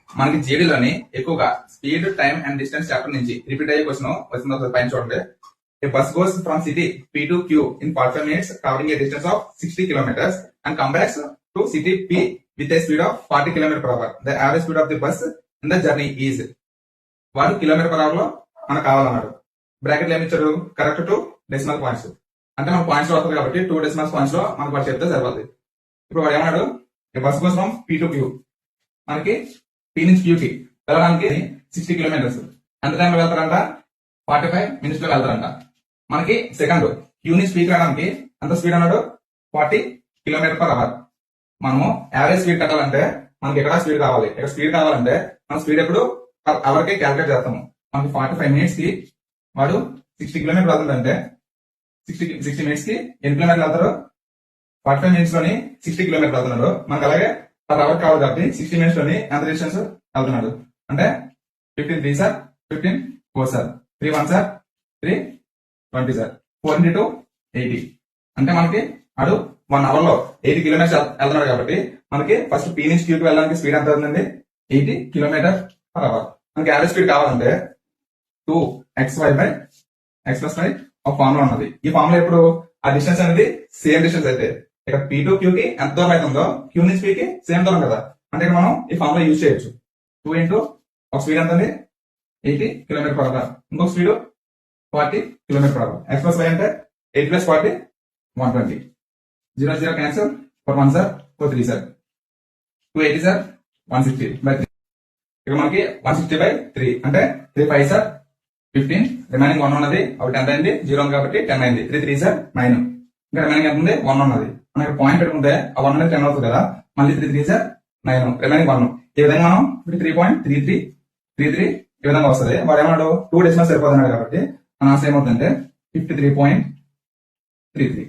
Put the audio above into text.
మనకి జీడీలోని ఎక్కువగా speed time and distance chapter నుంచి రిపీట్ అయ్యే క్వశ్చన్ వచ్చింది పైన చూడండి. A bus goes from city P to Q in 45 minutes covering a distance of 60 kilometers and comes back to city P with a speed of 40 km per hour. The average speed of the bus in the journey is వాడు kilometre per hour లో మనకు కావాలన్నాడు. Bracket ఏమి ఇచ్చారు? Correct to decimal points, అంటే మన points లో వస్తుంది కాబట్టి 2 డెసిమల్ పాయింట్స్ లో మనకు వాడు చెప్తే సరిపోతుంది. ఇప్పుడు వాడు ఏమన్నాడు? Bus bus from P to Q, మనకి P నుంచి Q కి వెళ్ళడానికి 60 కిలోమీటర్స్. ఎంత టైంలో వెళ్తారంట? 45 minutes లో వెళ్తారంట. మనకి సెకండ్ Q నుంచి P కి వెళ్ళడానికి ఎంత స్పీడ్ అన్నాడు? 40 km per hour. మనము యావరేజ్ స్పీడ్ కట్టాలంటే మనకి ఎక్కడ స్పీడ్ కావాలి? ఇక్కడ స్పీడ్ కావాలంటే మనం స్పీడ్ ఎప్పుడు పర్ అవర్ కి క్యాలిక్యులేట్ చేస్తాము. మనకి 45 minutes కి వాడు 60 కిలోమీటర్ వెళ్తుందంటే 60 minutes కి ఎన్ని కిలోమీటర్లు వెళ్తారు? 45 minutes లోని 60 కిలోమీటర్లు వెళ్తున్నాడు. మనకి అలాగే పర్ అవర్ కావాలి కాబట్టి 60 minutes లోని ఎంత డిస్టెన్స్ వెళ్తున్నాడు అంటే 15 3 sir 15 4 sir 3 1 sir 3 20 sir 4 into 80 అంటే మనకి ఆడు 1 hour లో 80 కిలోమీటర్స్ వెళ్తున్నాడు కాబట్టి మనకి ఫస్ట్ P నుంచి Q కి వెళ్ళడానికి స్పీడ్ ఎంత అవుతుందండి? 80 కిలోమీటర్ పర్ అవర్. మనకి యావరేజ్ స్పీడ్ కావాలంటే 2xy by x plus y ఒక ఫార్ములా ఉన్నది. ఈ ఫార్ములా ఎప్పుడు ఆ డిస్టెన్స్ అనేది సేమ్ డిస్టెన్స్ అయితే ఇక్కడ P టు Q కి ఎంత దూరం అవుతుందో Q నుంచి P కి సేమ్ దూరం కదా, అంటే ఇక్కడ మనం ఈ ఫార్ములా యూజ్ చేయొచ్చు. 2 into ఒక స్పీడ్ ఎంత ఉంది? 80 కిలోమీటర్ పర్ అవర్, ఇంకొక speed 40 kilometre per hour. x plus y అంటే 8 plus 40 120. 0 0 cancel. 4 1 sir 4 3 sir 280 sir 160 by 3. ఇక్కడ మనకి 160 బై 3 అంటే 3 5 సార్ 15. రిమైనింగ్ 1 ఉన్నది, ఒకటి ఎంత అయింది? 0 ఉంది కాబట్టి 10 అయింది. 3 3 సార్ 9. ఇంకా రిమైనింగ్ ఎంత ఉంది? 1 ఉన్నది. మనం ఇక్కడ పాయింట్ పెట్టుకుంటే ఆ 1 అనేది 10 అవుతుంది కదా, మళ్ళీ 3 3 సార్ 9, రిమైనింగ్ 1. ఈ విధంగా మనం 3.3333 ఈ విధంగా వస్తుంది. వాడు ఏమన్నాడు? 2 డెసిమల్ సరిపోతున్నాడు కాబట్టి మన ఆన్సర్ ఏమవుతుందంటే 53.33.